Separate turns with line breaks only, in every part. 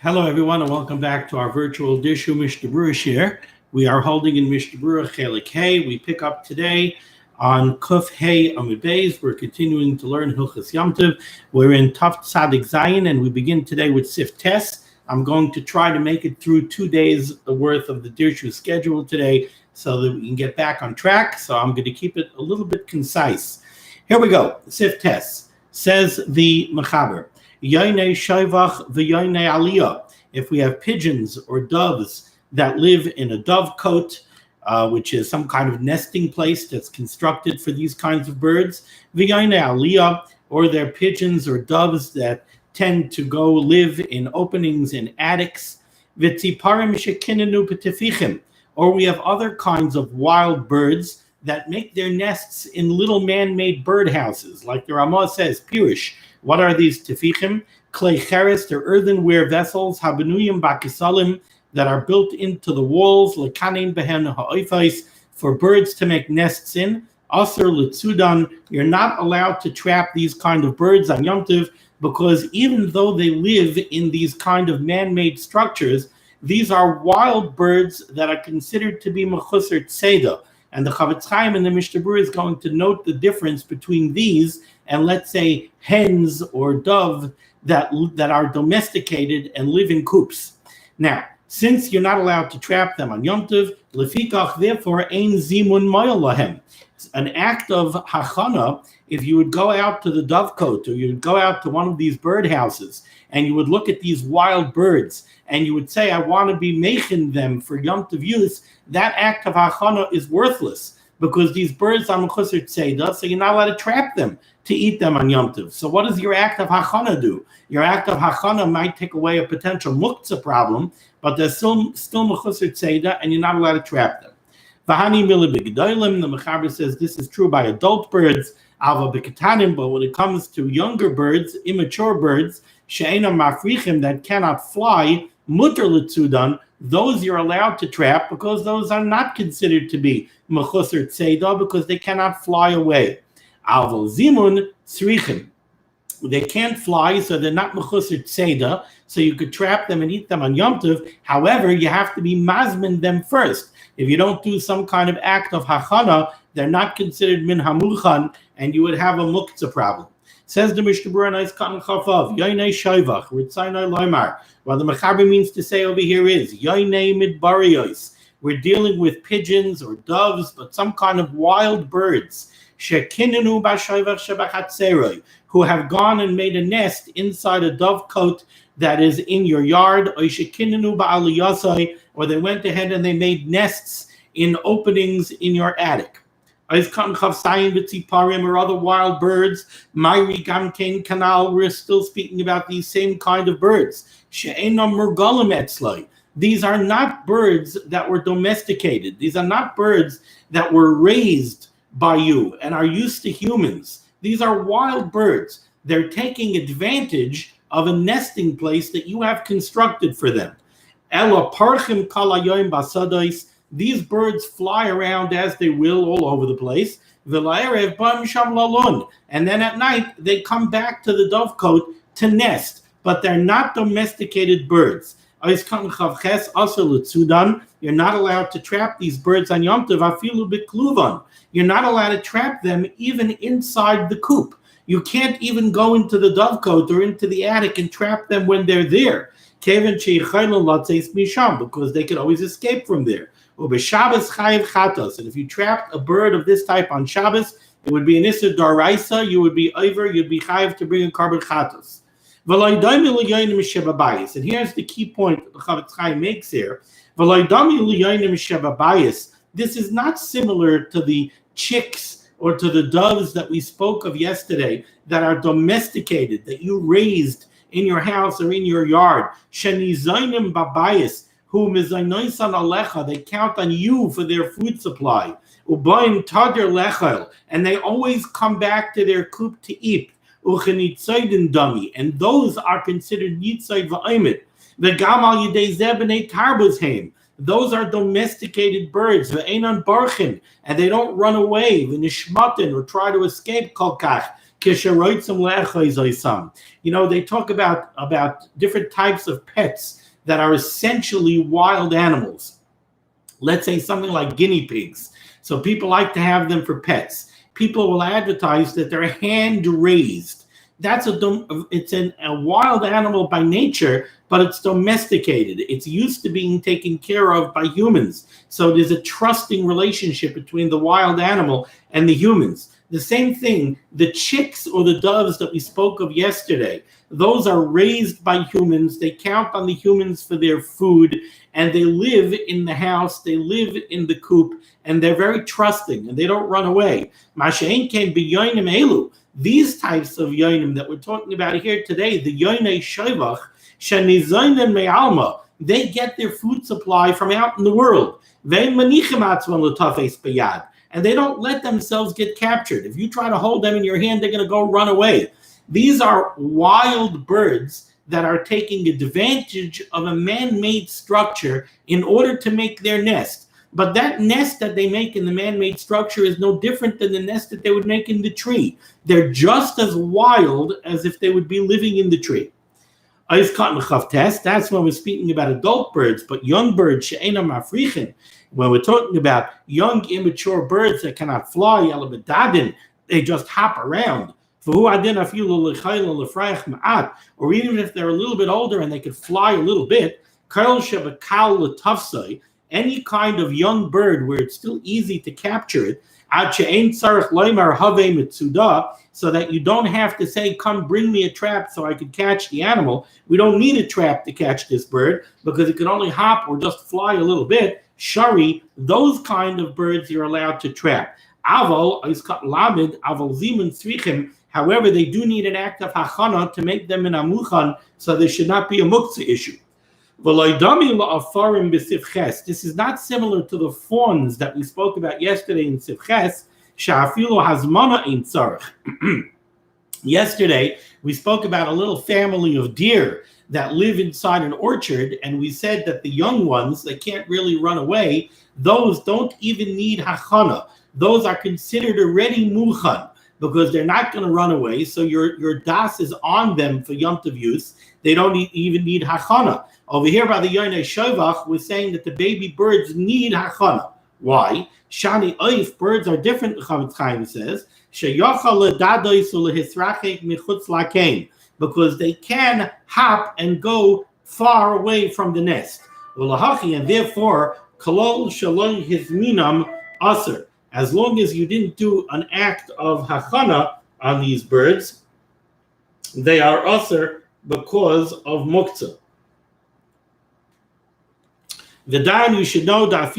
Hello, everyone, and welcome back to our virtual Dirshu Mishnah Berurah share. We are holding in Mishnah Berurah Chelik Hey. We pick up today on Kuf Hey Amud Beis. We're continuing to learn Hilchas Yom Tov. We're in Taf Tzadik Zayin, and we begin today with Sif Tes. I'm going to try to make it through 2 days worth of the Dirshu schedule today so that we can get back on track. So I'm going to keep it a little bit concise. Here we go. Sif Tes says the Mechaber. Yomi Shavach v'Yomi Aliyah. If we have pigeons or doves that live in a dovecote, which is some kind of nesting place that's constructed for these kinds of birds, v'Yomi Aliyah, or they're pigeons or doves that tend to go live in openings in attics, v'tziparim shekinenu p'tefichim, or we have other kinds of wild birds that make their nests in little man-made birdhouses, like the Ramah says, Pirish. What are these tefichim? Clay cheres, they're earthenware vessels, habenuyim bakisalim, that are built into the walls, lekanin behen ha'oifais, for birds to make nests in. Aser litzudan, you're not allowed to trap these kind of birds on Yom Tov, because even though they live in these kind of man-made structures, these are wild birds that are considered to be mechusar tzeda. And the Chavetz Chaim in the Mishnah Berurah is going to note the difference between these and, let's say, hens or dove that are domesticated and live in coops. Now, since you're not allowed to trap them on Yom Tov, lefikach, therefore, ein zimun moyel lahem. An act of hachana, if you would go out to the dovecote or you would go out to one of these birdhouses and you would look at these wild birds and you would say, I want to be making them for Yom Tov use, that act of hachana is worthless because these birds are mechusar tzeda, so you're not allowed to trap them to eat them on Yom Tov. So what does your act of hachana do? Your act of hachana might take away a potential muktzah problem, but they're still mechusar tzeda, and you're not allowed to trap them. V'hani mila b'gedolim, the Mechaber says this is true by adult birds, ava b'ketanim, but when it comes to younger birds, immature birds, she'ena mafrichim, that cannot fly, muter l'tzudan, those you're allowed to trap because those are not considered to be mechusar tzeda because they cannot fly away. Aval zimun tzrichim. They can't fly, so they're not mechusar tzeda, so you could trap them and eat them on Yom Tov. However, you have to be mazmin them first. If you don't do some kind of act of hachana, they're not considered min hamuchan, and you would have a muktzah problem. Says the Mishnah Berurah, nice cotton chafav, Yomi Shavach, Ritzayna Loimar. What the Mechaber means to say over here is Yomi midbariyos. We're dealing with pigeons or doves, but some kind of wild birds. Shekinenu b'shavach shebachatzeroi, who have gone and made a nest inside a dovecote that is in your yard, or shekinenu ba'aliyasai, or they went ahead and they made nests in openings in your attic. Or other wild birds, Mairi Gamkein Canal, we're still speaking about these same kind of birds. These are not birds that were domesticated. These are not birds that were raised by you and are used to humans. These are wild birds. They're taking advantage of a nesting place that you have constructed for them. Ela parchim kalayoim basadois. These birds fly around as they will all over the place. And then at night, they come back to the dovecote to nest, but they're not domesticated birds. You're not allowed to trap these birds on Yom Tov. You're not allowed to trap them even inside the coop. You can't even go into the dovecote or into the attic and trap them when they're there. Because they can always escape from there. And if you trapped a bird of this type on Shabbos, it would be an Issa Daraisa, you would be chayiv to bring a carbon chatos. And here's the key point that the Chavetz Chaim makes here. This is not similar to the chicks or to the doves that we spoke of yesterday that are domesticated, that you raised in your house or in your yard. Shenizaynim babayis, who mizaynoisan alecha, they count on you for their food supply. Ubayim tadir lechel, and they always come back to their coop to eat. Uchenitzaydin dami, and those are considered nitzayd va'imid. V'gam al yidei zebnei tarbuzheim. Those are domesticated birds, ve'enan barchin, and they don't run away, v'nishmatin, or try to escape kolkach. They talk about different types of pets that are essentially wild animals. Let's say something like guinea pigs. So people like to have them for pets. People will advertise that they're hand raised. It's a wild animal by nature, but it's domesticated. It's used to being taken care of by humans. So there's a trusting relationship between the wild animal and the humans. The same thing, the chicks or the doves that we spoke of yesterday, those are raised by humans. They count on the humans for their food, and they live in the house, they live in the coop, and they're very trusting, and they don't run away. Masha'en came b'yonim elu. These types of yonim that we're talking about here today, the yoinei shoivach, shenizoinen me'alma, they get their food supply from out in the world. Ve'en manichim atzman l'tafes b'yad. And they don't let themselves get captured. If you try to hold them in your hand, they're going to go run away. These are wild birds that are taking advantage of a man-made structure in order to make their nest. But that nest that they make in the man-made structure is no different than the nest that they would make in the tree. They're just as wild as if they would be living in the tree. That's when we're speaking about adult birds, but young birds, she'enam mafrichin. When we're talking about young, immature birds that cannot fly, they just hop around. Or even if they're a little bit older and they could fly a little bit, any kind of young bird where it's still easy to capture it, so that you don't have to say, come bring me a trap so I can catch the animal. We don't need a trap to catch this bird because it can only hop or just fly a little bit. Shari, those kind of birds you're allowed to trap. However, they do need an act of hachana to make them in amuchan, so there should not be a muktzah issue. This is not similar to the fawns that we spoke about yesterday in Sivches. Yesterday, we spoke about a little family of deer that live inside an orchard, and we said that the young ones, they can't really run away. Those don't even need hachana. Those are considered already muchan because they're not going to run away. So your das is on them for Yom Tov use. They don't even need hachana. Over here by the Yoinei Shovach, we're saying that the baby birds need hachana. Why? Shani oif, birds are different, Chavetz Chaim says, because they can hop and go far away from the nest. And therefore, kolol shalom hizminam aser. As long as you didn't do an act of hachana on these birds, they are aser because of muktzah. The Dan, you should know that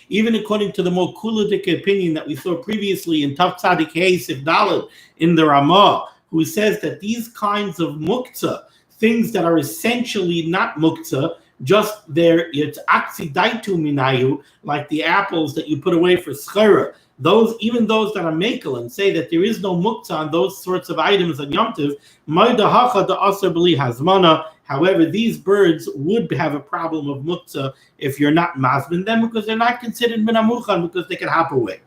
even according to the more kuludik opinion that we saw previously in Tav Tzadik Hey Sif Daled in the Ramah, who says that these kinds of muktzah, things that are essentially not muktzah, just it's aksi daitu minayu, like the apples that you put away for schera. Even those that are mekel and say that there is no muktzah on those sorts of items on Yom Tov, ma'dahacha da aser b'li hazmana. However, these birds would have a problem of muktzah if you're not mazmin them because they're not considered minamuchan because they can hop away.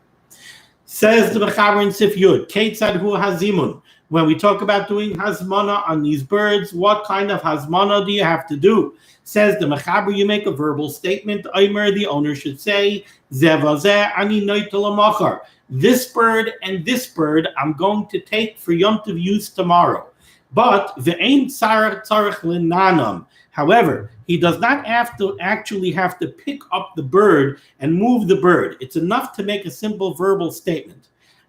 Says the Mechaber in Sif Yud, Keitzad hu hazimun. When we talk about doing hazmana on these birds, what kind of hazmana do you have to do? Says the Mechaber, you make a verbal statement. Omer, the owner should say, Zevazeh ani noitel amachar. This bird and this bird I'm going to take for Yom Tov use tomorrow. But ve'ein tzarech linanam. However, he does not actually have to pick up the bird and move the bird. It's enough to make a simple verbal statement.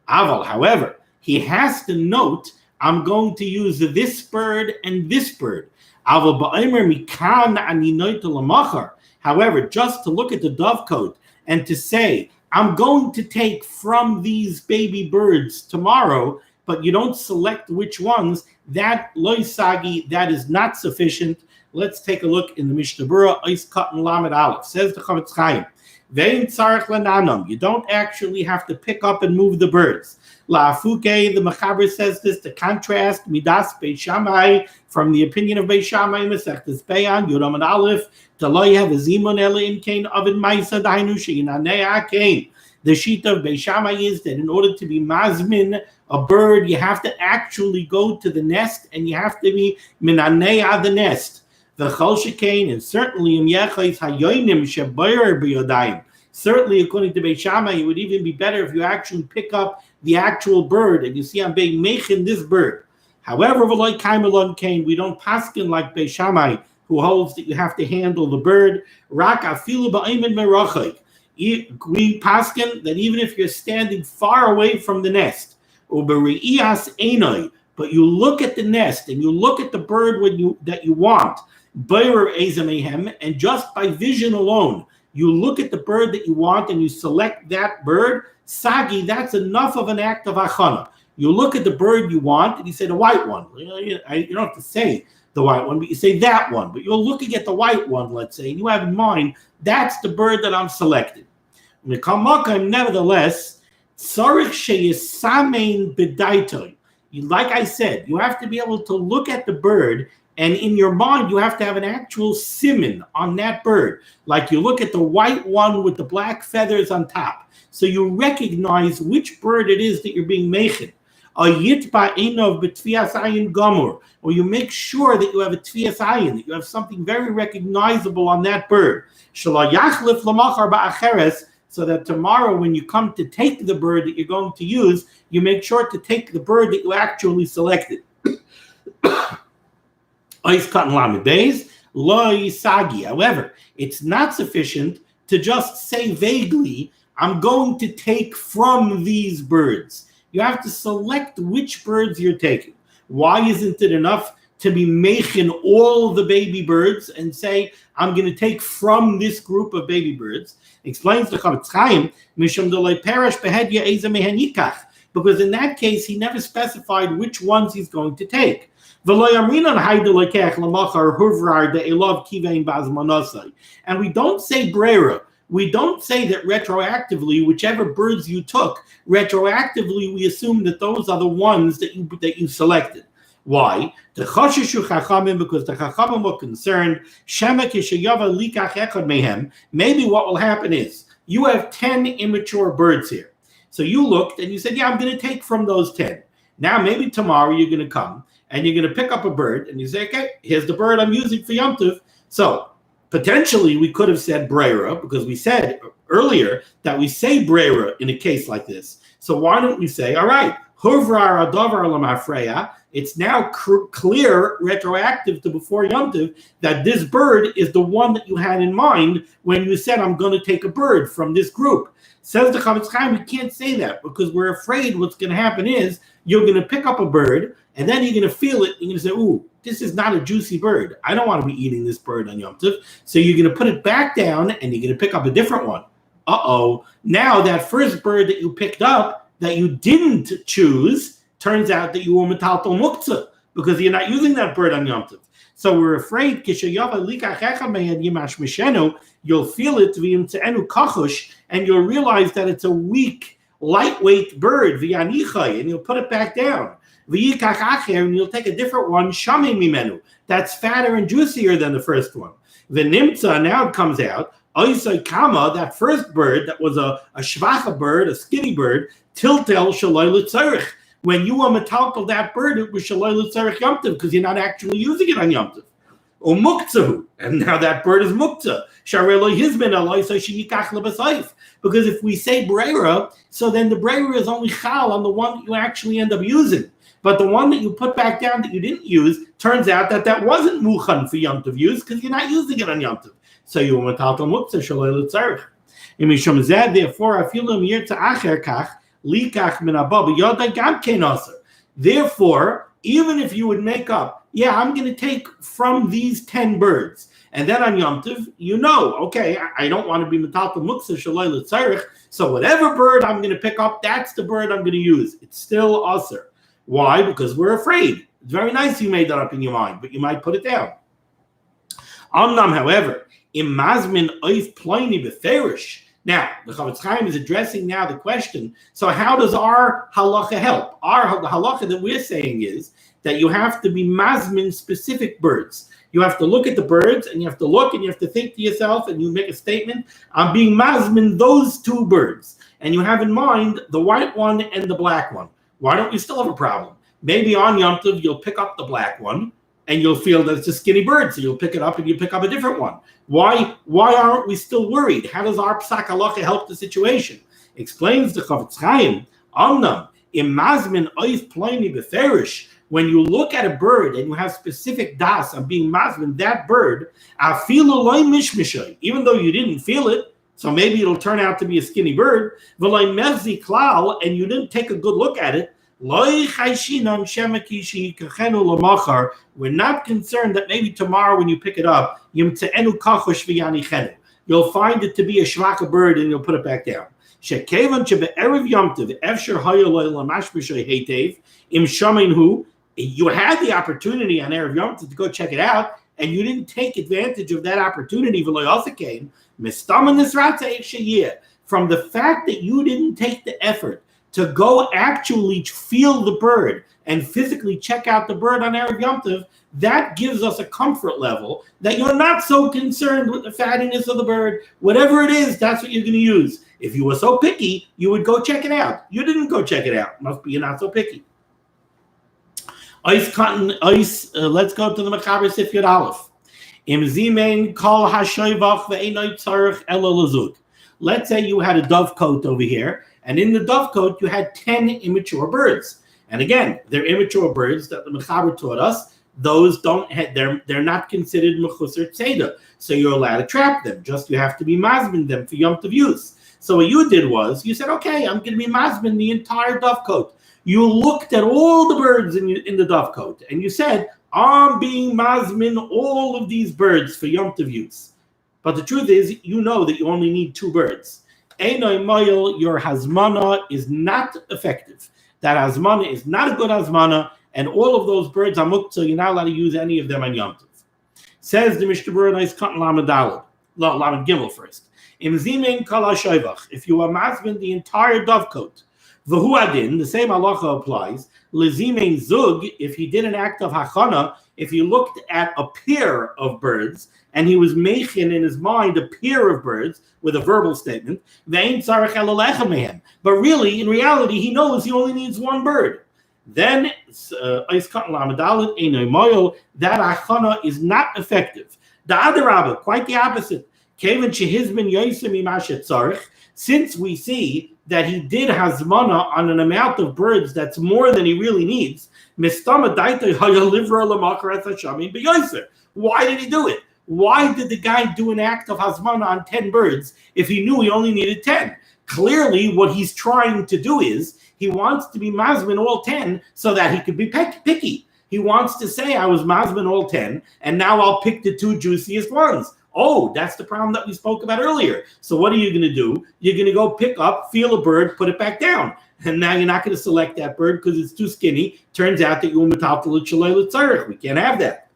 Aval, however, he has to note, I'm going to use this bird and this bird. Aval ba'omer mikan ani noitel amachar. However, just to look at the dovecote and to say, I'm going to take from these baby birds tomorrow, but you don't select which ones, that loisagi, that is not sufficient. Let's take a look in the Mishnah Berurah, Ois Katan Lamed Aleph. Says the Chavetz Chaim, Vein tzarech lenanam. You don't actually have to pick up and move the birds. La'afuke, the Mechaber says this to contrast Midas Beis Shammai from the opinion of Beis Shammai, Masechtas Beyan, Yudam and Aleph, to lo yehav zimun ela in kain avid ma'isa dainu sheinanei ha'kain. The sheet of Beis Shammai is that in order to be mazmin a bird, you have to actually go to the nest and you have to be minaneya the nest. The chol shekain, and certainly im yechais hayonim shebayir b'yodayim. Certainly, according to Beis Shammai, it would even be better if you actually pick up the actual bird and you see I'm being mechin this bird. However, we don't paskin like Beis Shammai, who holds that you have to handle the bird. Rak afilu ba'aymin merachik. We paskin that even if you're standing far away from the nest, uberi'iyas einoi, but you look at the nest and you look at the bird that you want, bayr ezamehem, and just by vision alone, you look at the bird that you want and you select that bird, sagi, that's enough of an act of achana. You look at the bird you want and you say the white one. You don't have to say the white one, but you say that one. But you're looking at the white one, let's say, and you have in mind, that's the bird that I'm selecting. Nevertheless, like I said, you have to be able to look at the bird, and in your mind, you have to have an actual siman on that bird. Like you look at the white one with the black feathers on top. So you recognize which bird it is that you're being mechin. Or you make sure that you have a tvias ayin, that you have something very recognizable on that bird. So that tomorrow when you come to take the bird that you're going to use, you make sure to take the bird that you actually selected. However, it's not sufficient to just say vaguely, I'm going to take from these birds. You have to select which birds you're taking. Why isn't it enough to be mechin all the baby birds and say, I'm going to take from this group of baby birds? Explains the Chavetz Chaim, Mishum delay perish behedya eza mehanikach, because in that case, he never specified which ones he's going to take. And we don't say Berurah. We don't say that retroactively, whichever birds you took, retroactively we assume that those are the ones that you selected. Why? The chashushu chachamim, because the chachamim were concerned. Maybe what will happen is you have 10 immature birds here. So you looked and you said, yeah, I'm going to take from those 10. Now maybe tomorrow you're going to come and you're going to pick up a bird and you say, okay, here's the bird I'm using for Yom Tov. So potentially we could have said Berurah, because we said earlier that we say Berurah in a case like this. So why don't we say, all right, Huvrar Adovar Lamafreya, it's now clear, retroactive to before Yom Tov, that this bird is the one that you had in mind when you said, I'm going to take a bird from this group. Says the Chavetz Chaim, we can't say that because we're afraid what's going to happen is you're going to pick up a bird and then you're going to feel it and you're going to say, ooh, this is not a juicy bird. I don't want to be eating this bird on Yom Tov. So you're going to put it back down and you're going to pick up a different one. Uh-oh. Now that first bird that you picked up that you didn't choose, turns out that you were metaltal muktzah because you're not using that bird on Yom Tov. So we're afraid you'll feel it and you'll realize that it's a weak, lightweight bird, and you'll put it back down. And you'll take a different one, that's fatter and juicier than the first one. The nimtza, now it comes out, that first bird that was a shvacha bird, a skinny bird, tiltel shaloi l'tzarich. When you are metaltal that bird, it was shaloi l'tzarich Yom Tov because you're not actually using it on Yom Tov. Or muktzah, and now that bird is muktzah. Sharelo hizmin aloi so sheyikach lebasayif. Because if we say Berurah, so then the Berurah is only chal on the one that you actually end up using. But the one that you put back down that you didn't use, turns out that wasn't muchan for Yom Tov use because you're not using it on Yom Tov. So you were metaltal muktzah shaloi l'tzarich. Imishum zed, therefore, afilu yirtza acher kach. Therefore, even if you would make up, yeah, I'm going to take from these 10 birds, and then on Yom Tov, okay, I don't want to be metaltal muktzah shaloi l'tzarich, so whatever bird I'm going to pick up, that's the bird I'm going to use. It's still usher. Why? Because we're afraid. It's very nice you made that up in your mind, but you might put it down. Amnam, however, imazmin oif ploini beferish. Now, the Chavetz Chaim is addressing now the question, so how does our halacha help? The halacha that we're saying is that you have to be mazmin specific birds. You have to look at the birds, and you have to look, and you have to think to yourself, and you make a statement, I'm being mazmin those two birds. And you have in mind the white one and the black one. Why don't you still have a problem? Maybe on Yom Tov, you'll pick up the black one, and you'll feel that it's a skinny bird, so you'll pick it up and you pick up a different one. Why aren't we still worried? How does our psak halacha help the situation? Explains the Chavetz Chaim, Amnam, imazmin oif ploini beferish. When you look at a bird and you have specific das on being mazmin, that bird, afilu loy mishmishay, even though you didn't feel it, so maybe it'll turn out to be a skinny bird, v'loy mevzi klal, and you didn't take a good look at it, we're not concerned that maybe tomorrow when you pick it up, you'll find it to be a shvaka bird and you'll put it back down. You had the opportunity on Erev Yom Tov to go check it out, and you didn't take advantage of that opportunity from the fact that you didn't take the effort to go actually feel the bird and physically check out the bird on Erev Yom Tov, that gives us a comfort level that you're not so concerned with the fattiness of the bird. Whatever it is, that's what you're going to use. If you were so picky, you would go check it out. You didn't go check it out. Must be you're not so picky. Let's go to the Mechaber Sif Yud Aleph. Let's say you had a dovecote over here, and in the dovecote you had 10 immature birds. And again, they're immature birds that the Mechaber taught us. Those they're not considered mechusar tzeda, so you're allowed to trap them. Just you have to be mazmin them for Yom Tov use. So what you did was you said, okay, I'm going to be mazmin the entire dovecote. You looked at all the birds in the dovecote, and you said, I'm being mazmin all of these birds for Yom Tov use. But the truth is, you know that you only need 2 birds. Your hazmana is not effective. That hazmana is not a good hazmana, and all of those birds are muktzah. You're not allowed to use any of them on Yom Tov. Says the Mishnah Berurah, nice cut lamed daled. Lamed gimel first. Im zimen kala shoivach. If you are mazmin the entire dovecote, v'hu adin, the same halacha applies. Lezimen zug, if he did an act of hachana, if he looked at a pair of birds and he was making in his mind a pair of birds with a verbal statement, but really, in reality, he knows he only needs 1 bird. Then that achana is not effective. The other rabbi, quite the opposite. Since we see that he did hazmana on an amount of birds that's more than he really needs, why did he do it? Why did the guy do an act of hazmana on 10 birds if he knew he only needed 10? Clearly, what he's trying to do is he wants to be mazmin all 10 so that he could be picky. He wants to say, I was mazmin all 10, and now I'll pick the 2 juiciest ones. Oh, that's the problem that we spoke about earlier. So what are you going to do? You're going to go pick up, feel a bird, put it back down. And now you're not going to select that bird because it's too skinny. Turns out that you're metaltal shalei l'tzarech. We can't have that.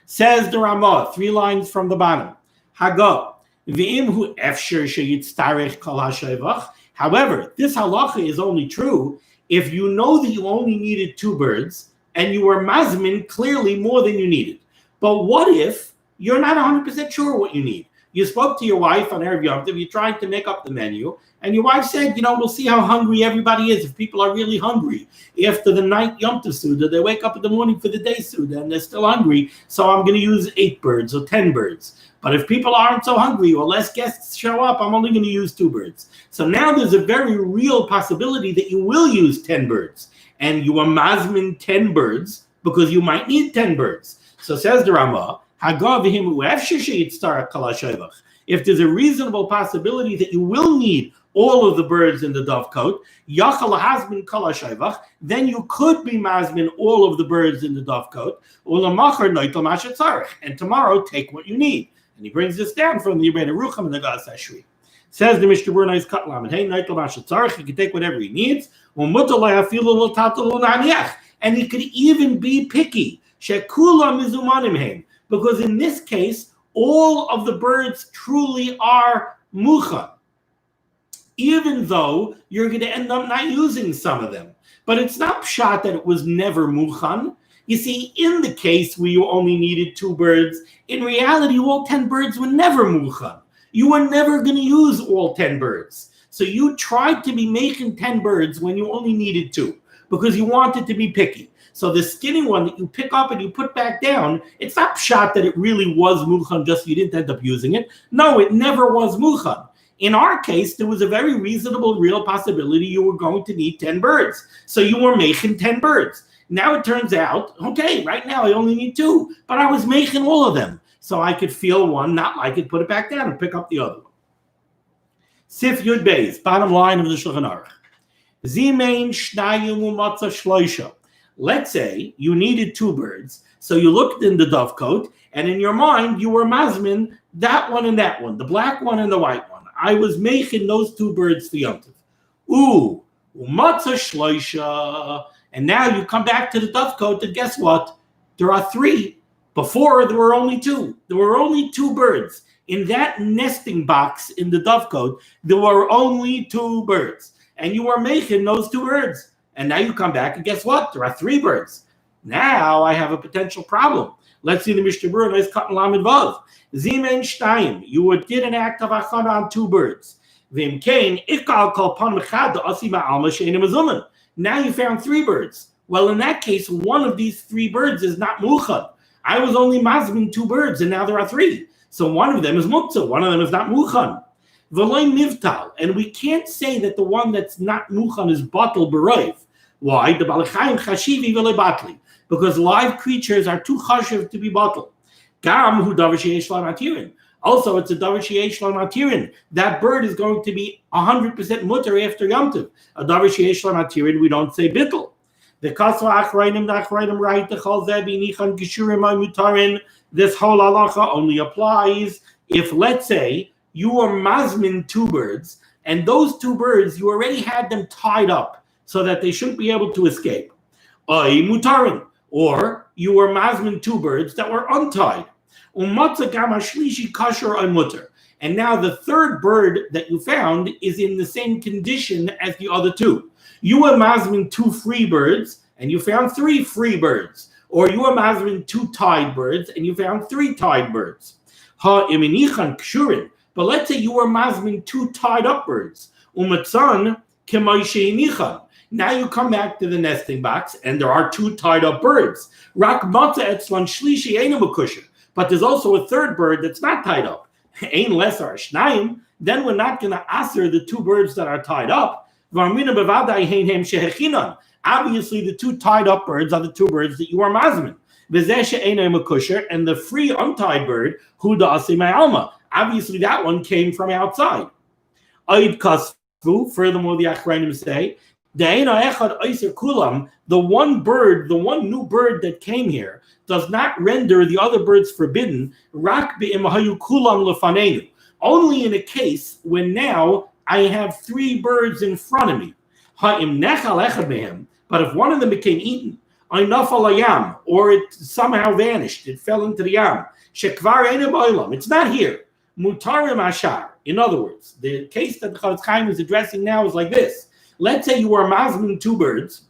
Says the Ramah, 3 lines from the bottom. Hago. However, this halacha is only true if you know that you only needed 2 birds and you were mazmin clearly more than you needed. But what if you're not 100% sure what you need? You spoke to your wife on Erev Yom Tov, you tried to make up the menu, and your wife said, we'll see how hungry everybody is. If people are really hungry after the night Yom Tov Suda, they wake up in the morning for the day Suda, and they're still hungry, so I'm going to use 8 birds or 10 birds. But if people aren't so hungry or less guests show up, I'm only going to use 2 birds. So now there's a very real possibility that you will use 10 birds. And you are mazmin 10 birds because you might need 10 birds. So says the Ramah, if there's a reasonable possibility that you will need all of the birds in the dovecote, then you could be mazmin all of the birds in the dovecote, and tomorrow take what you need. And he brings this down from the Berurah and the Gas Ashri. Says the Mishnah Berurah, nice cut lamed. Hey, he can take whatever he needs. And he could even be picky. because in this case, all of the birds truly are muchan, even though you're going to end up not using some of them. But it's not pshat that it was never muchan. You see, in the case where you only needed 2 birds, in reality, all 10 birds were never muchan. You were never going to use all 10 birds. So you tried to be making 10 birds when you only needed 2, because you wanted to be picky. So the skinny one that you pick up and you put back down, it's not pshat that it really was muchan, just you didn't end up using it. No, it never was muchan. In our case, there was a very reasonable, real possibility you were going to need 10 birds. So you were making 10 birds. Now it turns out, okay, right now I only need 2, but I was making all of them. So I could feel one, not like it, put it back down and pick up the other one. Sif Yud Beis, bottom line of the Shulchan Aruch. Zimein shnayim u'matzah shloisha. Let's say you needed 2 birds, so you looked in the dovecote, and in your mind you were mazmin that one and that one, the black one and the white one. I was making those 2 birds for Yom Tov. Ooh, u'matzah shloisha. And now you come back to the dovecote, and guess what? There are 3. Before, there were only 2. There were only 2 birds. In that nesting box in the dovecote, there were only 2 birds. And you were making those 2 birds. And now you come back, and guess what? There are 3 birds. Now I have a potential problem. Let's see the Mishnah Berurah, nice cut and lamed vav. Zimen shtayim, you did an act of achana on 2 birds. Vim kain, ikal kol pan mechad asima alma she'enim azuman. Now you found 3 birds. Well, in that case, one of these 3 birds is not muchan. I was only mazmin 2 birds, and now there are 3. So one of them is muktzah, one of them is not muchan. V'loy mivtal, and we can't say that the one that's not muchan is batal b'roiv. Why? The balachayim chashivi v'loy batli, because live creatures are too chashiv to be batal. Gam hu davar sheyesh lo matirin. Also, it's a davar sheyesh lo matirin. That bird is going to be 100% mutter after Yom Tov. A davar sheyesh lo matirin, we don't say bittul. The kasva achrayim right the chol zebi nichan gishurim mutarin. This whole halacha only applies if, let's say, you were mazmin 2 birds, and those 2 birds you already had them tied up so that they shouldn't be able to escape. Oy mutarin, or you were mazmin 2 birds that were untied. Umatza gam hashlishi kasher mutter. And now the 3rd bird that you found is in the same condition as the other 2. You were mazmin 2 free birds, and you found 3 free birds. Or you were mazmin 2 tied birds, and you found 3 tied birds. Ha iminichan kshurin. But let's say you were mazmin 2 tied up birds. Umatzan kemayshenichan. Now you come back to the nesting box, and there are 2 tied up birds. Rak matza etzlan shlishi einu mekusher. But there's also a 3rd bird that's not tied up. Ein lesar shnayim. Then we're not going to answer the 2 birds that are tied up. Obviously, the 2 tied up birds are the 2 birds that you are mazmin. And the free untied bird, alma. Obviously, that one came from outside. Furthermore, the Achrayim say, the one bird, the one new bird that came here, does not render the other birds forbidden. Only in a case when now I have 3 birds in front of me. But if one of them became eaten, or it somehow vanished, it fell into the yam. It's not here. In other words, the case that the Chofetz Chaim is addressing now is like this. Let's say you were mazmin 2 birds.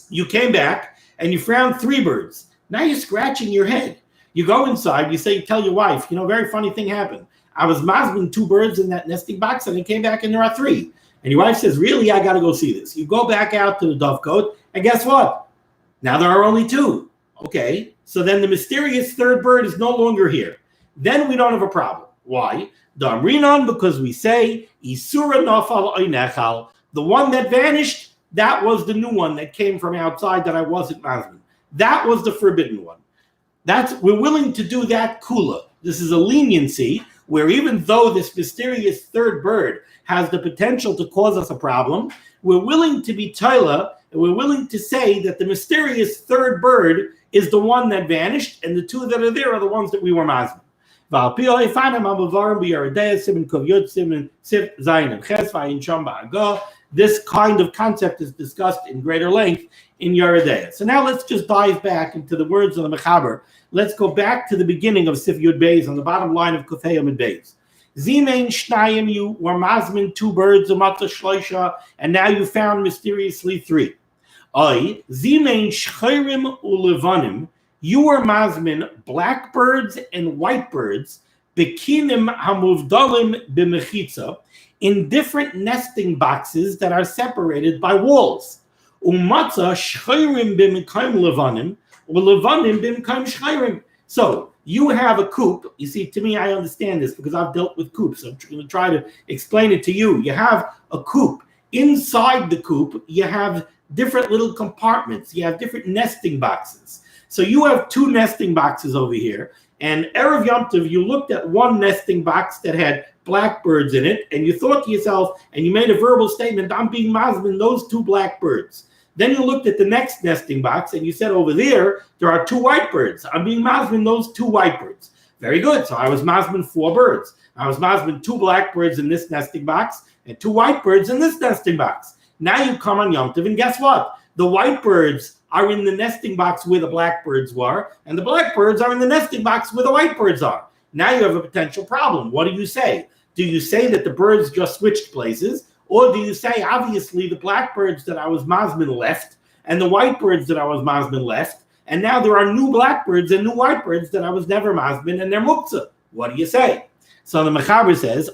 You came back and you found 3 birds. Now you're scratching your head. You go inside, you tell your wife, very funny thing happened. I was mazmin 2 birds in that nesting box, and I came back and there are 3. And your wife says, really, I got to go see this. You go back out to the dovecote, and guess what? Now there are only 2. Okay, so then the mysterious 3rd bird is no longer here. Then we don't have a problem. Why? Because we say, Isura nafal oinechal, the one that vanished, that was the new one that came from outside that I wasn't mazmin. That was the forbidden one. We're willing to do that kula. This is a leniency where even though this mysterious 3rd bird has the potential to cause us a problem, we're willing to be toila, and we're willing to say that the mysterious 3rd bird is the one that vanished, and the 2 that are there are the ones that we were mazmin. this kind of concept is discussed in greater length in Yeridea. So now let's just dive back into the words of the Mechaber. Let's go back to the beginning of Sif Yud Beis on the bottom line of Kufei Amid Beis. Zimein Shnayim, you were mazmin 2 birds, Umatza Shloisha, and now you found mysteriously 3. Ay, Zimein Shchayrim Ulevanim, you were mazmin blackbirds and whitebirds, Bekinim Hamuvdalim B'mechitza, in different nesting boxes that are separated by walls. Umatza Shchayrim B'mekayim Levanim, Ulevanim B'mekayim Shchayrim. So, you have a coop. You see, to me, I understand this because I've dealt with coops. I'm going to try to explain it to you. You have a coop. Inside the coop, you have different little compartments. You have different nesting boxes. So you have 2 nesting boxes over here. And Erev Yom Tov, you looked at one nesting box that had blackbirds in it, and you thought to yourself, and you made a verbal statement, I'm being mazmin those 2 blackbirds. Then you looked at the next nesting box and you said over there are 2 white birds. I'm being mazmin those 2 white birds. Very good. So I was mazmin 4 birds. I was mazmin 2 blackbirds in this nesting box and 2 white birds in this nesting box. Now you come on Yom Tov and guess what? The white birds are in the nesting box where the blackbirds were, and the blackbirds are in the nesting box where the white birds are. Now you have a potential problem. What do you say? Do you say that the birds just switched places? Or do you say, obviously, the blackbirds that I was mazmin left and the whitebirds that I was mazmin left, and now there are new blackbirds and new whitebirds that I was never mazmin and they're muktzah? What do you say? So the Mechaber says,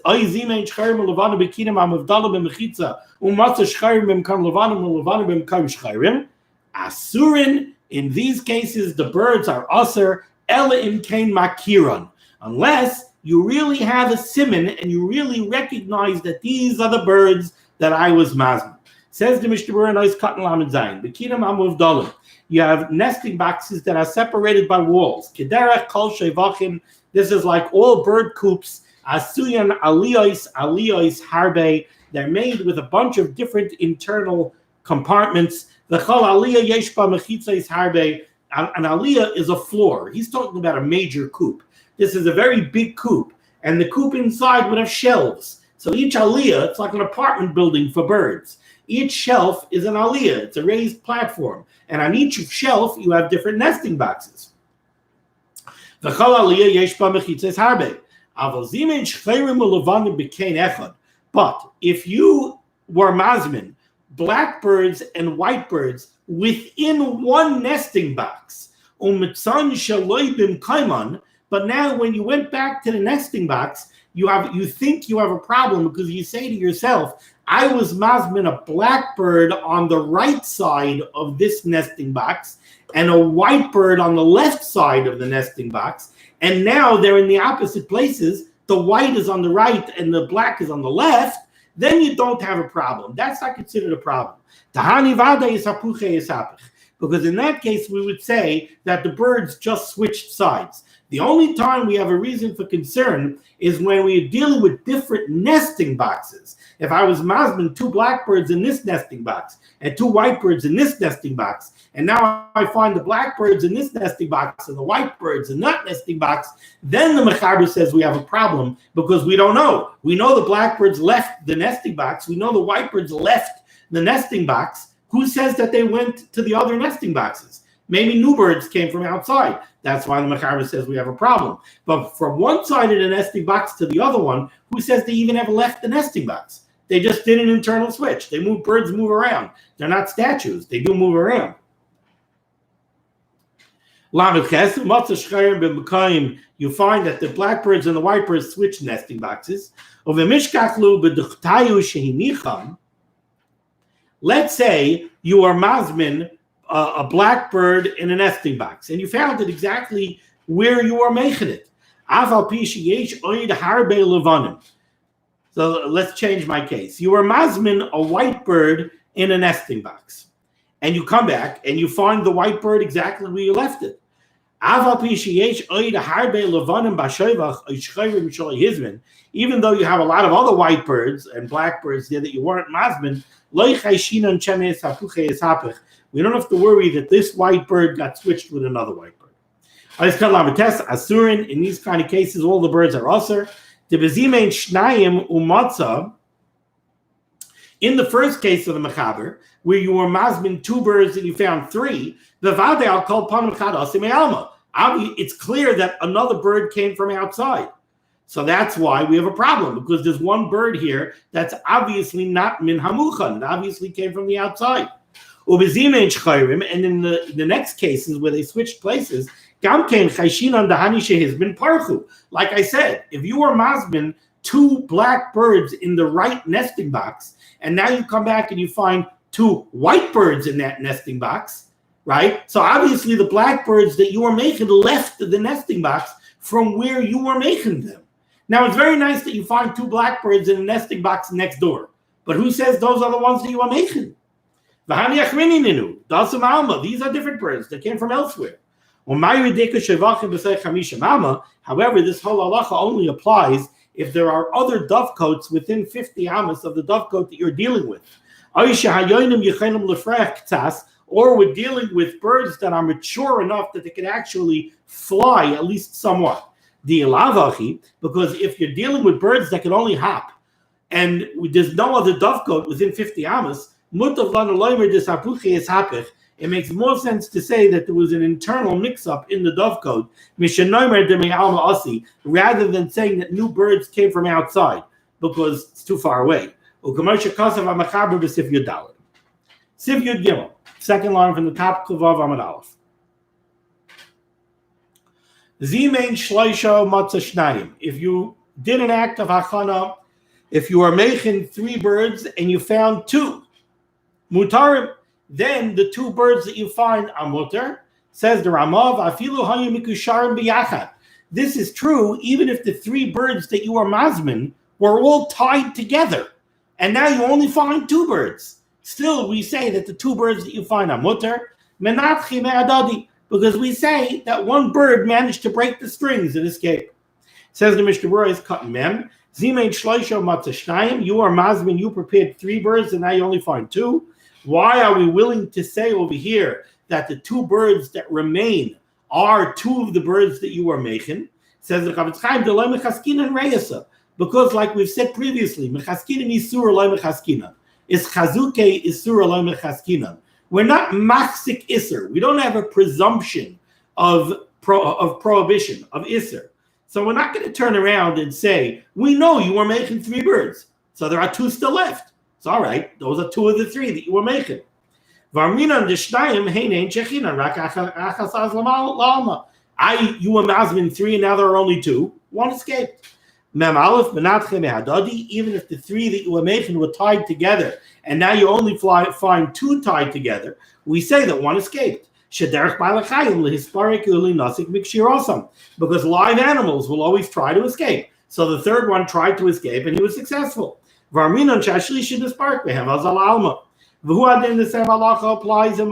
Asurin, in these cases, the birds are aser, ela im kain makiran, unless you really have a siman and you really recognize that these are the birds that I was mazmin. Says the Mishnah Berurah, nice cotton lamed zayin. Bekinam amuvdalim. You have nesting boxes that are separated by walls. Kederach kol shevachim. This is like all bird coops. Asuyan aliyos harbe. They're made with a bunch of different internal compartments. The chol aliyah yeshba mechitzais harbe. An aliyah is a floor. He's talking about a major coop. This is a very big coop, and the coop inside would have shelves. So each aliyah, it's like an apartment building for birds. Each shelf is an aliyah. It's a raised platform. And on each shelf, you have different nesting boxes. But if you were mazmin, blackbirds and whitebirds within one nesting box, but now when you went back to the nesting box, you think you have a problem because you say to yourself, I was mazmin a blackbird on the right side of this nesting box and a white bird on the left side of the nesting box, and now they're in the opposite places. The white is on the right and the black is on the left. Then you don't have a problem. That's not considered a problem. Because in that case, we would say that the birds just switched sides. The only time we have a reason for concern is when we're dealing with different nesting boxes. If I was mazmin 2 blackbirds in this nesting box and 2 whitebirds in this nesting box, and now I find the blackbirds in this nesting box and the whitebirds in that nesting box, then the Mechaber says we have a problem because we don't know. We know the blackbirds left the nesting box. We know the whitebirds left the nesting box. Who says that they went to the other nesting boxes? Maybe new birds came from outside. That's why the Mechaber says we have a problem. But from one side of the nesting box to the other one, who says they even ever left the nesting box? They just did an internal switch. Birds move around. They're not statues. They do move around. You find that the blackbirds and the whitebirds switch nesting boxes. Let's say you are mazmin a blackbird in a nesting box, and you found it exactly where you are making it. So let's change my case. You are mazmin a white bird in a nesting box, and you come back and you find the white bird exactly where you left it. Even though you have a lot of other white birds and blackbirds there that you weren't mazmin, we don't have to worry that this white bird got switched with another white bird. In these kind of cases, all the birds are aser. In the first case of the mechaber, where you were mazmin 2 birds and you found 3, the vade al kol panim chadas alma. It's clear that another bird came from outside. So that's why we have a problem, because there's one bird here that's obviously not min hamuchan. It obviously came from the outside. And in the next cases where they switched places, like I said, if you were mazmin 2 black birds in the right nesting box, and now you come back and you find 2 white birds in that nesting box, right? So obviously the black birds that you were making left the nesting box from where you were making them. Now, it's very nice that you find 2 blackbirds in a nesting box next door. But who says those are the ones that you are making? These are different birds that came from elsewhere. However, this whole halacha only applies if there are other dovecotes within 50 amas of the dovecote that you're dealing with. Or we're dealing with birds that are mature enough that they can actually fly at least somewhat. Because if you're dealing with birds that can only hop, and there's no other dovecote within 50 amas, it makes more sense to say that there was an internal mix-up in the dovecote, rather than saying that new birds came from outside, because it's too far away. Siv Yud Gimel, second line from the top, Kuvav Amud Aleph. Zimein Shloisho Matzah Shnayim. If you did an act of hachana, if you are making 3 birds and you found 2 mutarim, then the 2 birds that you find are mutar. Says the Ramav, Afilu Hayu Mikusharim Biyachad. This is true even if the 3 birds that you are mazmin were all tied together, and now you only find 2 birds. Still, we say that the 2 birds that you find are mutar. Menatchi me'adadi. Because we say that one bird managed to break the strings and escape. Says the Mishnah Berurah is cut mem. Zimein shloisho matzah shnayim. You are mazmin, you prepared 3 birds and now you only find 2. Why are we willing to say over here that the 2 birds that remain are 2 of the birds that you are making? Says the Chavetz Chaim, delay mechaskinan reyasa. Because like we've said previously, mechaskinan isur loy mechaskinan. Is chazuke isur loy mechaskinan. We're not machzik iser. We don't have a presumption of prohibition, of iser. So we're not going to turn around and say, we know you were making 3 birds. So there are 2 still left. It's all right. Those are 2 of the 3 that you were making. You were mazmin 3 and now there are only 2. 1 escaped. Even if the 3 that you were making were tied together, and now you only find 2 tied together, we say that 1 escaped. Because live animals will always try to escape. So the 3rd one tried to escape, and he was successful. The same halacha applies in.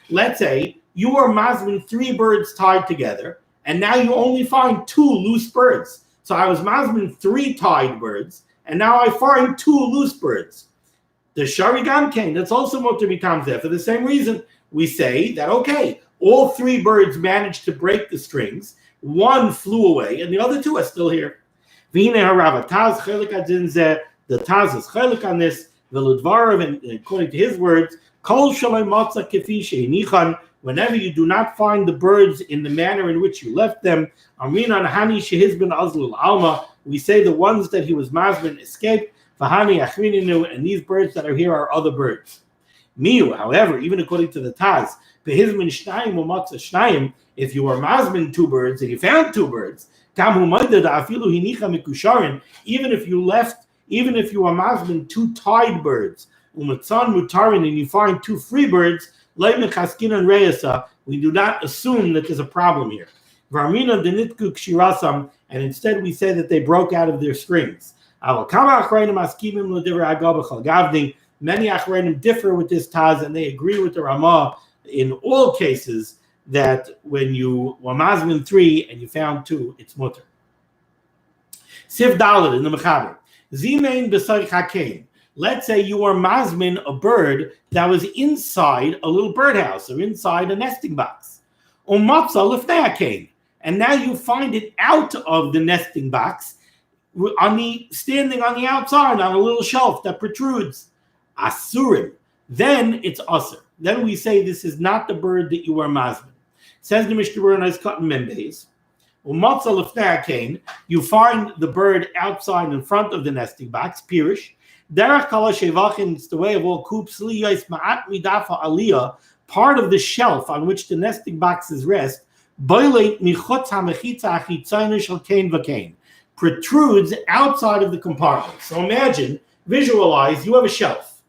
Let's say you are mazmin 3 birds tied together, and now you only find 2 loose birds. So I was mazmin 3 tied birds, and now I find 2 loose birds. The shari gamkein, that's also mutar becomes there. For the same reason, we say that, okay, all 3 birds managed to break the strings, 1 flew away, and the other 2 are still here. The Taz is chelik on this, and according to his words, kol shaloi matzah kefi she'enichan. Whenever you do not find the birds in the manner in which you left them, we say the ones that he was mazmin escaped, and these birds that are here are other birds. However, even according to the Taz, if you were mazmin 2 birds and you found 2 birds, even if you were mazmin 2 tied birds, and you find 2 free birds, we do not assume that there's a problem here. And instead we say that they broke out of their strings. Many Achronim differ with this Taz, and they agree with the Ramah in all cases that when you were mazmin 3 and you found 2, it's mutar. Siv Dalet in the Mechaber. Zimein b'sayich hakein. Let's say you are mazmin a bird that was inside a little birdhouse or inside a nesting box. And now you find it out of the nesting box standing on the outside on a little shelf that protrudes. Asurim. Then it's asur. Then we say this is not the bird that you are mazmin. Says the Mishnah Berurah is cut in members. You find the bird outside in front of the nesting box. Pirish. It's the way of all coops. Part of the shelf on which the nesting boxes rest protrudes outside of the compartment. So imagine, visualize, you have a shelf,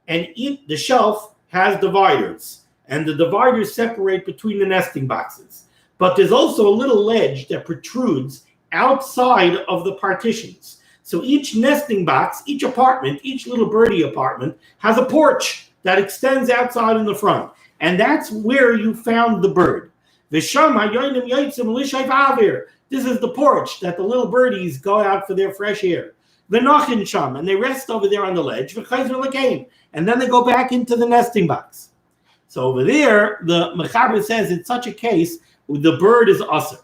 and the shelf has dividers, and the dividers separate between the nesting boxes. But there's also a little ledge that protrudes outside of the partitions. So each nesting box, each apartment, each little birdie apartment has a porch that extends outside in the front. And that's where you found the bird. This is the porch that the little birdies go out for their fresh air. And they rest over there on the ledge. And then they go back into the nesting box. So over there, the Mechaber says in such a case, the bird is asur.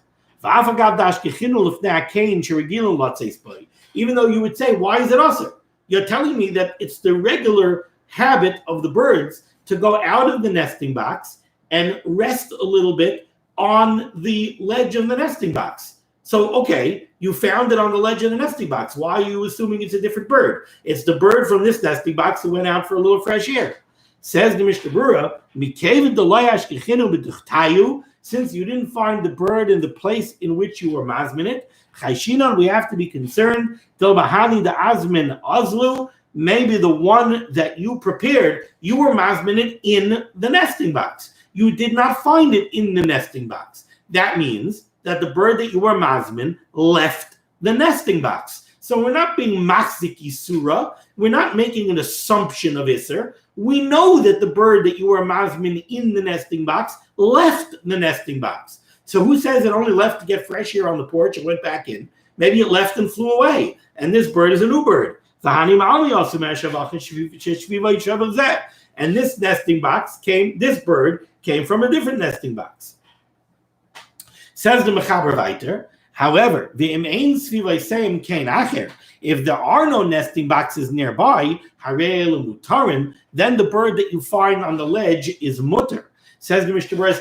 Even though you would say, why is it asur? You're telling me that it's the regular habit of the birds to go out of the nesting box and rest a little bit on the ledge of the nesting box. So, okay, you found it on the ledge of the nesting box. Why are you assuming it's a different bird? It's the bird from this nesting box who went out for a little fresh air. Says the Mishnah Berurah, since you didn't find the bird in the place in which you were mazmin it, we have to be concerned. Maybe the one that you prepared, you were mazmin it in the nesting box. You did not find it in the nesting box. That means that the bird that you were mazmin left the nesting box. So we're not being machzik yisura. We're not making an assumption of iser. We know that the bird that you were mazmin in the nesting box left the nesting box. So who says it only left to get fresh air on the porch and went back in? Maybe it left and flew away. And this bird is a new bird. And this nesting box this bird came from a different nesting box. Says the Mechaber weiter. However, if there are no nesting boxes nearby, then the bird that you find on the ledge is mutter. Says the Mishnah Berurah,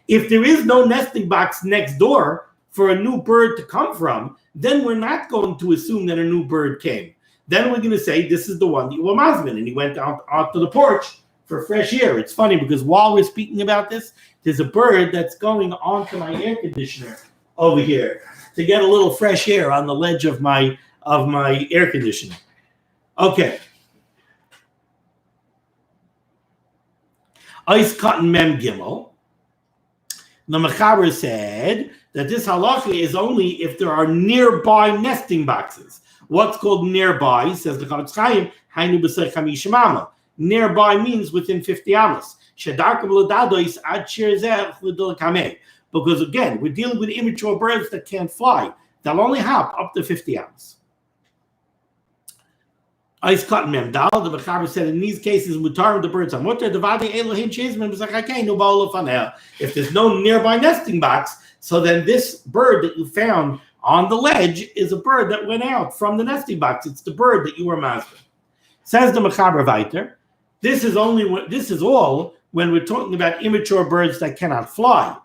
if there is no nesting box next door for a new bird to come from, then we're not going to assume that a new bird came. Then we're going to say this is the one that you were mazmin, and he went out to the porch for fresh air. It's funny because while we're speaking about this, there's a bird that's going onto my air conditioner over here to get a little fresh air on the ledge of my air conditioner. Okay. Ice cotton mem gimel. The Mechaber said that this halacha is only if there are nearby nesting boxes. What's called nearby, says the Chavetz Chaim, hainu b'sei chamish mama. Nearby means within 50 amos. Because again, we're dealing with immature birds that can't fly. They'll only hop up to 50 amos. Ice cotton mem dal. The Mechaber said in these cases, mutar the birds are mutar. If there's no nearby nesting box, so then this bird that you found on the ledge is a bird that went out from the nesting box. It's the bird that you were mazmin. Says the Mechaber weiter. This is all when we're talking about immature birds that cannot fly.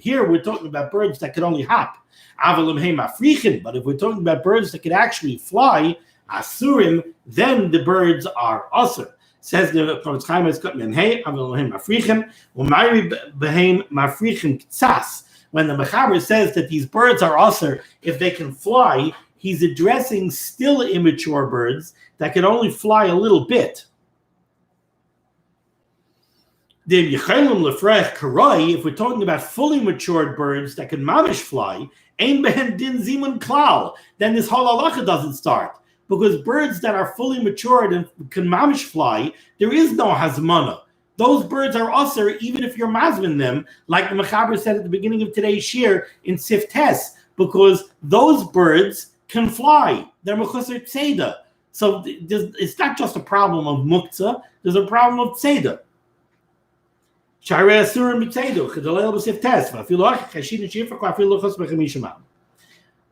Here we're talking about birds that can only hop. But if we're talking about birds that can actually fly, asurim, then the birds are asur. Says the Chavetz Chaim is cut menhei avalhem mafrichim umayri behem mafrichim ktsas. When the Mechaber says that these birds are asur if they can fly, he's addressing still immature birds that can only fly a little bit. If we're talking about fully matured birds that can mamish fly, then this whole halacha doesn't start. Because birds that are fully matured and can mamish fly, there is no hazmana. Those birds are asur even if you're mazmin them, like the Mechaber said at the beginning of today's shir in Sif Tes, because those birds can fly. They're mechusar tzeda. So it's not just a problem of muktzah, there's a problem of tzeda. Share asurim b'tzeidu chedalel b'sif tes v'afilu achik chashin shifra v'afilu luchos b'chamisha mam.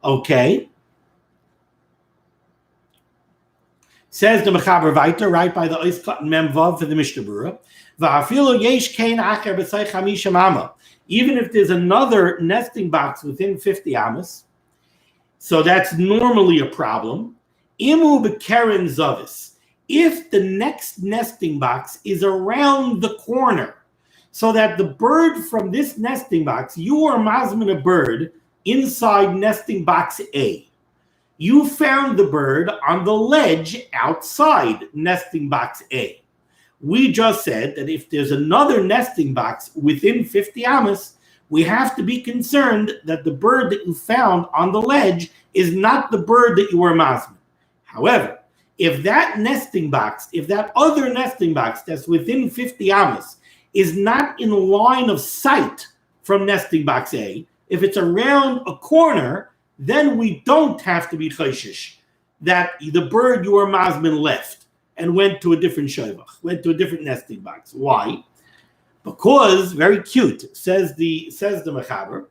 Okay. Says the Mechaber weiter, right by the Oiskot Mem Vav for the Mishnah Berurah. V'afilu yesh kein acher b'tzei chamisha mama. Even if there's another nesting box within 50 amas, so that's normally a problem. Imu b'keren zavis. If the next nesting box is around the corner, so that the bird from this nesting box, you are mazmin a bird inside nesting box A. You found the bird on the ledge outside nesting box A. We just said that if there's another nesting box within 50 amas, we have to be concerned that the bird that you found on the ledge is not the bird that you were mazmin. However, if that other nesting box that's within 50 amas is not in line of sight from nesting box A, if it's around a corner, then we don't have to be chayshish that the bird you were mazmin left and went to a different shovach, went to a different nesting box. Why? Because, very cute, says the Mechaber,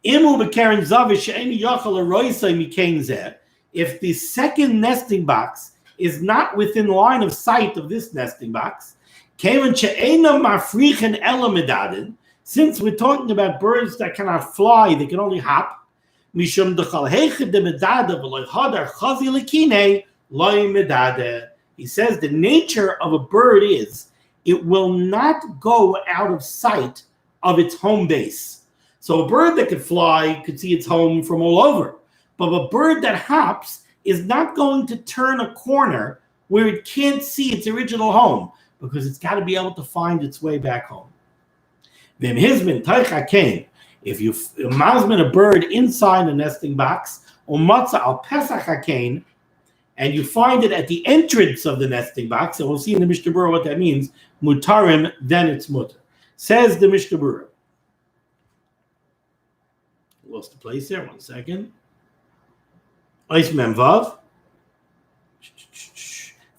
Imu b'keren zavish she'eni yachal aroisai mikein zeh. If the second nesting box is not within line of sight of this nesting box, kevan she'ena mafrichen ela medadin. Since we're talking about birds that cannot fly, they can only hop. Mishum dechal heiche de medada v'loy hadar chazi lekine loy medada. He says the nature of a bird is it will not go out of sight of its home base. So a bird that could fly could see its home from all over. But a bird that hops is not going to turn a corner where it can't see its original home because it's got to be able to find its way back home. If you mazmin a bird inside a nesting box, and you find it at the entrance of the nesting box, and we'll see in the Mishnah Berurah what that means, mutarim, then it's mutar. Says the Mishnah Berurah. Lost the place there, 1 second. Ois mem vav.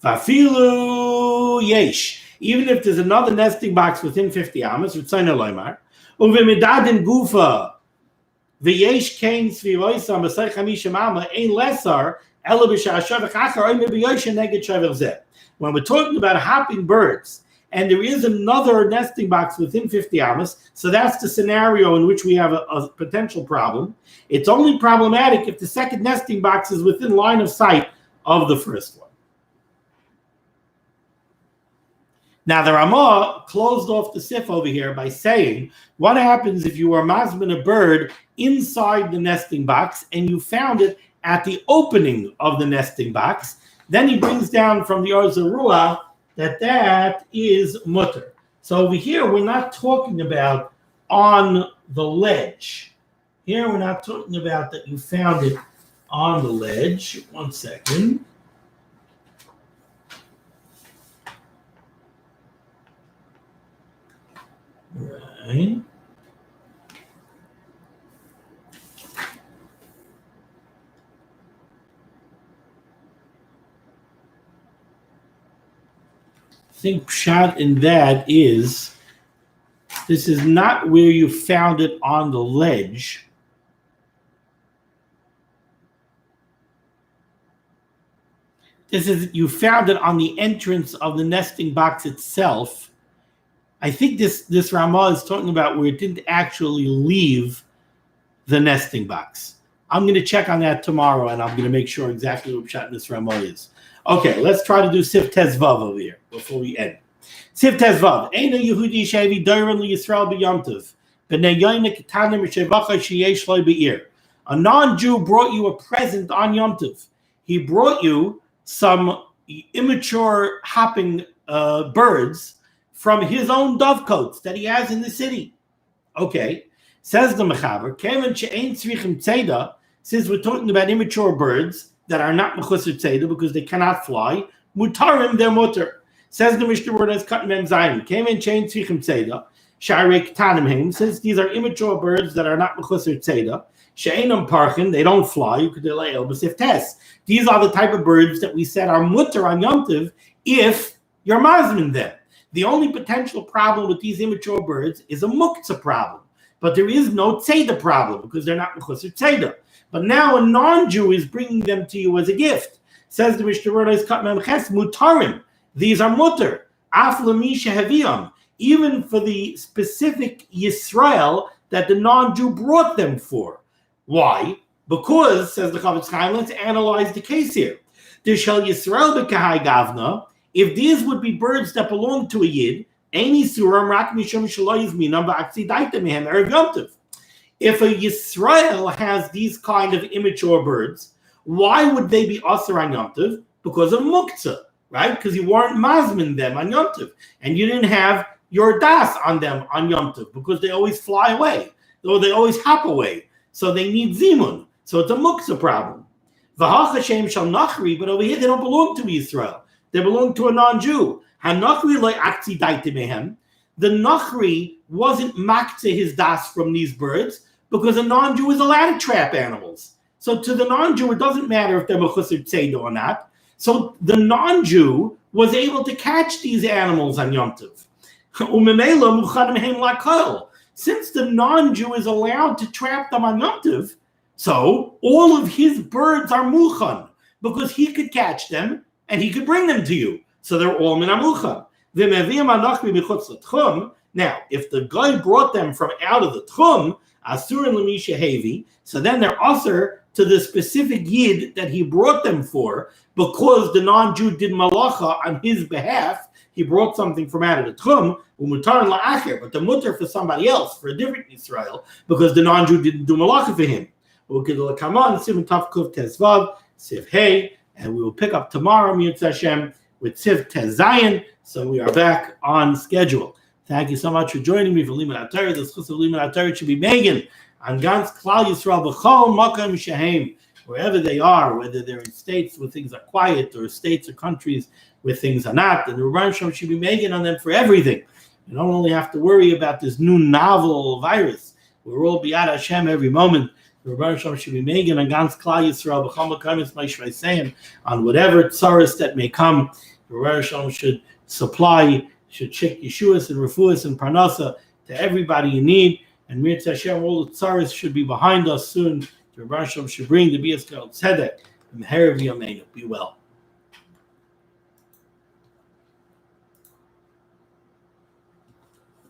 Vafilu yesh. Even if there's another nesting box within 50 amas, Ritzayna Loimar, Uvimidadin Gufa, V'yesh Kain Sviroisa, Masay Chamisha Mama, Ein Lesar, Elabisha Shavach Achar, Oimibiyosha Neged Shavach Zeh. When we're talking about hopping birds, and there is another nesting box within 50 amas, so that's the scenario in which we have a potential problem. It's only problematic if the second nesting box is within line of sight of the first one. Now, the Ramah closed off the sif over here by saying, what happens if you are mazmin a bird inside the nesting box and you found it at the opening of the nesting box? Then he brings down from the Berurah that is mutter. So over here, we're not talking about on the ledge. Here, we're not talking about that you found it on the ledge. 1 second. Right. I think pshat in that is this is not where you found it on the ledge. This is you found it on the entrance of the nesting box itself. I think this Ramah is talking about where it didn't actually leave the nesting box. I'm going to check on that tomorrow, and I'm going to make sure exactly what pshat this Ramah is. Okay, let's try to do Sif Tezvav over here before we end. Sif Tezvav. Eina Yehudi shevi doiron liyisrael b'yomtiv. B'nei yoyne ketanim shevacha sheyesh loy be'ir. A non-Jew brought you a present on Yom Tov. He brought you some immature hopping birds from his own dovecotes that he has in the city. Okay, says the Mechaber, Kemen she'ein tzrichim tzeda, since we're talking about immature birds that are not mechusar tzeda because they cannot fly, mutarim, they're mutar. Says the Mishnah Berurah that's cut mem zayin, Kemen she'ein tzrichim tzeda, sharei ketanim heim, since these are immature birds that are not mechusar tzeda, she'einam parchin, they don't fly, you could delay b'sif tes. These are the type of birds that we said are mutar on Yom Tov if you're mazmin them. The only potential problem with these immature birds is a muktzah problem. But there is no tzeda problem because they're not mechusar tzeda. But now a non-Jew is bringing them to you as a gift. Says the Mishnah mutarim. These are mutter. Af l'misha haviyam. Even for the specific Yisrael that the non-Jew brought them for. Why? Because, says the Chavetz Chaim, let's analyze the case here. Dirshu Yisrael b'kahai gavna. If these would be birds that belong to a Yid, if a Yisrael has these kind of immature birds, why would they be asur on Yom Tov? Because of muktzah, right? Because you weren't mazmin them on Yom Tov, and you didn't have your das on them on Yom Tov because they always fly away, or they always hop away, so they need zimun. So it's a muktzah problem. V'hachashem shal nachri, but over here they don't belong to Yisrael. They belong to a non-Jew. The Nachri wasn't maktzeh his das from these birds because a non-Jew is allowed to trap animals. So to the non-Jew, it doesn't matter if they're mechusar tzeda or not. So the non-Jew was able to catch these animals on Yom Tov. Since the non-Jew is allowed to trap them on Yom Tov, so all of his birds are muchan because he could catch them and he could bring them to you. So they're all min amuchan. Now, if the guy brought them from out of the tchum, asurin l'misha hevi, so then they're asur to the specific yid that he brought them for, because the non-Jew did malacha on his behalf. He brought something from out of the tchum, umutar la'acher, but the mutar for somebody else, for a different Yisrael, because the non-Jew didn't do malacha for him. Come on, Siman Taf Kuf Tezvav, Siv Hey, and we will pick up tomorrow, Mitzvah Hashem, with Siv Tez Zayin. So we are back on schedule. Thank you so much for joining me for Limud HaTorah. The schus of Limud HaTorah should be Megan on Gans Klal Yisrael B'chol Makam Shehem, wherever they are, whether they're in states where things are quiet or states or countries where things are not. And the Rebbeinu Shalom should be Megan on them for everything. You don't only have to worry about this new novel virus. We're all B'yad Hashem every moment. The Berurah Shalom should be Megan on Gans Klal Yisrael B'chol Makam Yisrael on whatever tzaras that may come. The Berurah Shalom should supply, should check Yeshuas and Refuas and Parnasa to everybody in need. And Mitzvah Hashem, all the tzaras should be behind us soon. The Berurah Shalom should bring the Bias Gal Tzedek and Meher V'Yameinu. Be well.